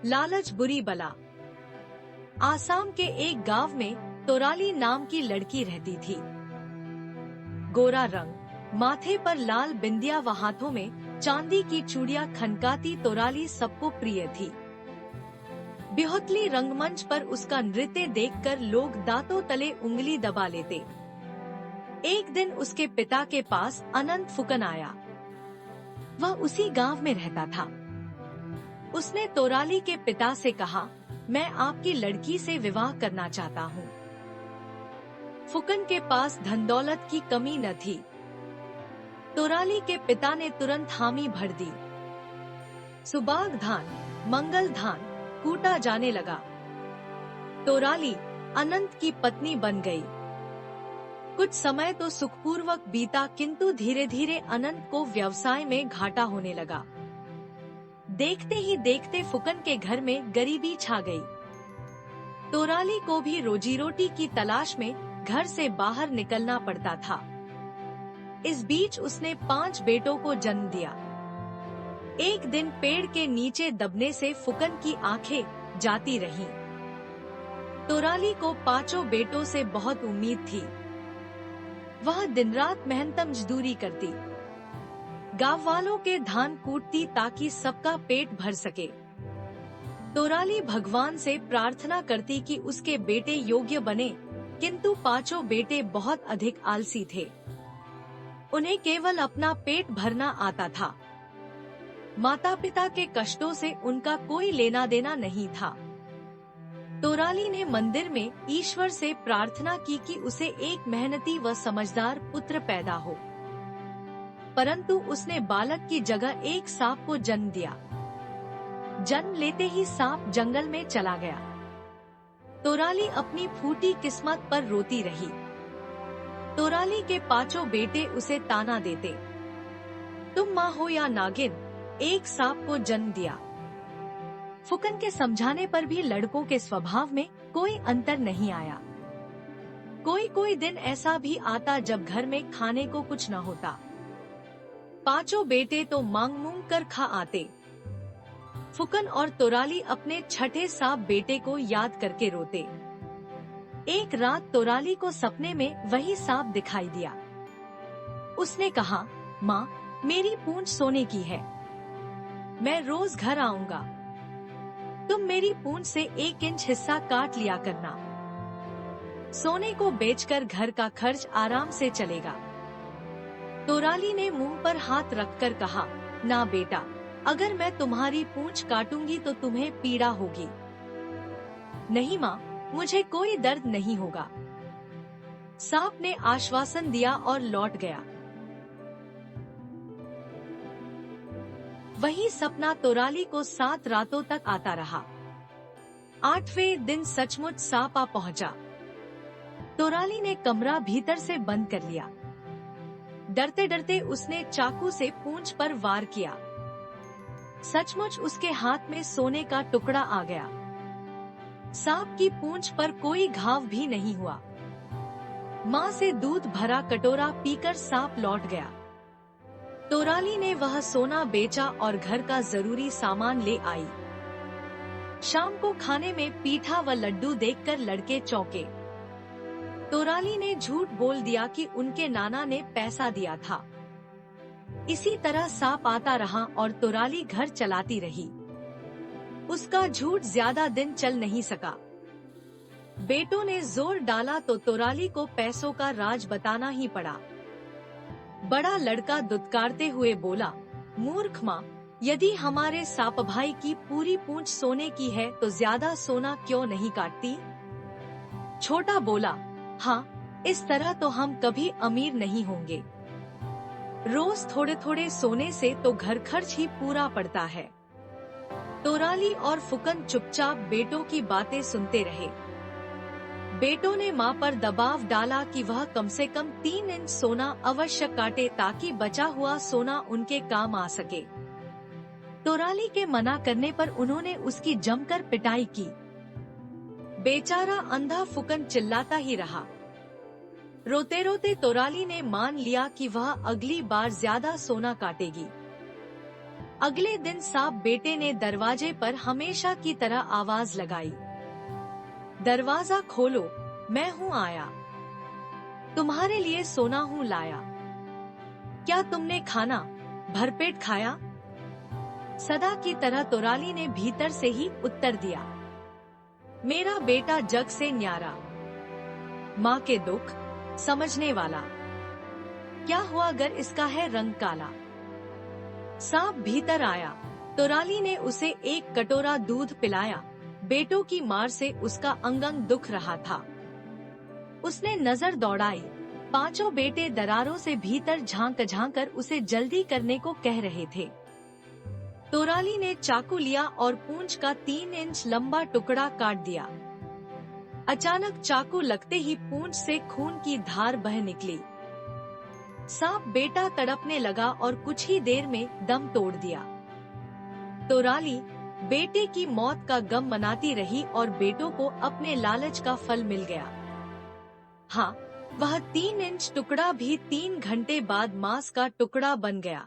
लालच बुरी बला। आसाम के एक गांव में तोराली नाम की लड़की रहती थी। गोरा रंग, माथे पर लाल बिंदिया व हाथों में चांदी की चूड़ियां खनकाती तोराली सबको प्रिय थी। बिहुतली रंगमंच पर उसका नृत्य देखकर लोग दांतों तले उंगली दबा लेते। एक दिन उसके पिता के पास अनंत फुकन आया। वह उसी गांव में रहता था। उसने तोराली के पिता से कहा, मैं आपकी लड़की से विवाह करना चाहता हूँ। फुकन के पास धन दौलत की कमी न थी। तोराली के पिता ने तुरंत हामी भर दी। सुबाग धान, मंगल धान कूटा जाने लगा। तोराली अनंत की पत्नी बन गई। कुछ समय तो सुखपूर्वक बीता, किंतु धीरे धीरे अनंत को व्यवसाय में घाटा होने लगा। देखते ही देखते फुकन के घर में गरीबी छा गई। तोराली को भी रोजी रोटी की तलाश में घर से बाहर निकलना पड़ता था। इस बीच उसने 5 बेटों को जन्म दिया। एक दिन पेड़ के नीचे दबने से फुकन की आंखें जाती रहीं। तोराली को 5 बेटों से बहुत उम्मीद थी। वह दिन रात मेहनत मजदूरी करती, गांव वालों के धान कूटती ताकि सबका पेट भर सके। तोराली भगवान से प्रार्थना करती कि उसके बेटे योग्य बने, किंतु 5 बेटे बहुत अधिक आलसी थे। उन्हें केवल अपना पेट भरना आता था। माता पिता के कष्टों से उनका कोई लेना देना नहीं था। तोराली ने मंदिर में ईश्वर से प्रार्थना की कि उसे एक मेहनती व समझदार पुत्र पैदा हो, परंतु उसने बालक की जगह एक सांप को जन्म दिया। जन्म लेते ही सांप जंगल में चला गया। तोराली अपनी फूटी किस्मत पर रोती रही। तोराली के 5 बेटे उसे ताना देते, तुम माँ हो या नागिन, एक सांप को जन्म दिया। फुकन के समझाने पर भी लड़कों के स्वभाव में कोई अंतर नहीं आया। कोई कोई दिन ऐसा भी आता जब घर में खाने को कुछ न होता। 5 बेटे तो मांग मूंग कर खा आते। फुकन और तोराली अपने छठे सांप बेटे को याद करके रोते। एक रात तोराली को सपने में वही सांप दिखाई दिया। उसने कहा, माँ, मेरी पूंछ सोने की है, मैं रोज घर आऊंगा, तुम मेरी पूंछ से 1 इंच हिस्सा काट लिया करना। सोने को बेचकर घर का खर्च आराम से चलेगा। तोराली ने मुंह पर हाथ रखकर कहा, ना बेटा, अगर मैं तुम्हारी पूंछ काटूंगी तो तुम्हें पीड़ा होगी। नहीं माँ, मुझे कोई दर्द नहीं होगा। सांप ने आश्वासन दिया और लौट गया। वही सपना तोराली को 7 रातों तक आता रहा। 8वें दिन सचमुच सांप आ पहुंचा। तोराली ने कमरा भीतर से बंद कर लिया। डरते डरते उसने चाकू से पूंछ पर वार किया। सचमुच उसके हाथ में सोने का टुकड़ा आ गया। सांप की पूंछ पर कोई घाव भी नहीं हुआ। माँ से दूध भरा कटोरा पीकर सांप लौट गया। तोराली ने वह सोना बेचा और घर का जरूरी सामान ले आई। शाम को खाने में पीठा व लड्डू देखकर लड़के चौंके। तोराली ने झूठ बोल दिया कि उनके नाना ने पैसा दिया था। इसी तरह सांप आता रहा और तोराली घर चलाती रही। उसका झूठ ज्यादा दिन चल नहीं सका। बेटों ने जोर डाला तो तोराली को पैसों का राज बताना ही पड़ा। बड़ा लड़का दुत्कारते हुए बोला, मूर्ख माँ, यदि हमारे सांप भाई की पूरी पूंछ सोने की है तो ज्यादा सोना क्यों नहीं काटती? छोटा बोला, हाँ, इस तरह तो हम कभी अमीर नहीं होंगे। रोज थोड़े थोड़े सोने से तो घर खर्च ही पूरा पड़ता है। तोराली और फुकन चुपचाप बेटों की बातें सुनते रहे। बेटों ने माँ पर दबाव डाला कि वह कम से कम 3 इंच सोना अवश्य काटे ताकि बचा हुआ सोना उनके काम आ सके। तोराली के मना करने पर उन्होंने उसकी जमकर पिटाई की। बेचारा अंधा फुकन चिल्लाता ही रहा। रोते रोते तोराली ने मान लिया कि वह अगली बार ज्यादा सोना काटेगी। अगले दिन सांप बेटे ने दरवाजे पर हमेशा की तरह आवाज लगाई, दरवाजा खोलो, मैं हूँ आया, तुम्हारे लिए सोना हूँ लाया, क्या तुमने खाना भरपेट खाया? सदा की तरह तोराली ने भीतर से ही उत्तर दिया, मेरा बेटा जग से न्यारा, माँ के दुख समझने वाला, क्या हुआ अगर इसका है रंग काला? सांप भीतर आया, तोराली ने उसे एक कटोरा दूध पिलाया। बेटों की मार से उसका अंग अंग दुख रहा था। उसने नजर दौड़ाई, पांचों बेटे दरारों से भीतर झांक झांक कर उसे जल्दी करने को कह रहे थे। तोराली ने चाकू लिया और पूंछ का 3 इंच लंबा टुकड़ा काट दिया। अचानक चाकू लगते ही पूंछ से खून की धार बह निकली। सांप बेटा तड़पने लगा और कुछ ही देर में दम तोड़ दिया। तोराली बेटे की मौत का गम मनाती रही और बेटों को अपने लालच का फल मिल गया। हाँ, वह 3 इंच टुकड़ा भी 3 घंटे बाद मांस का टुकड़ा बन गया।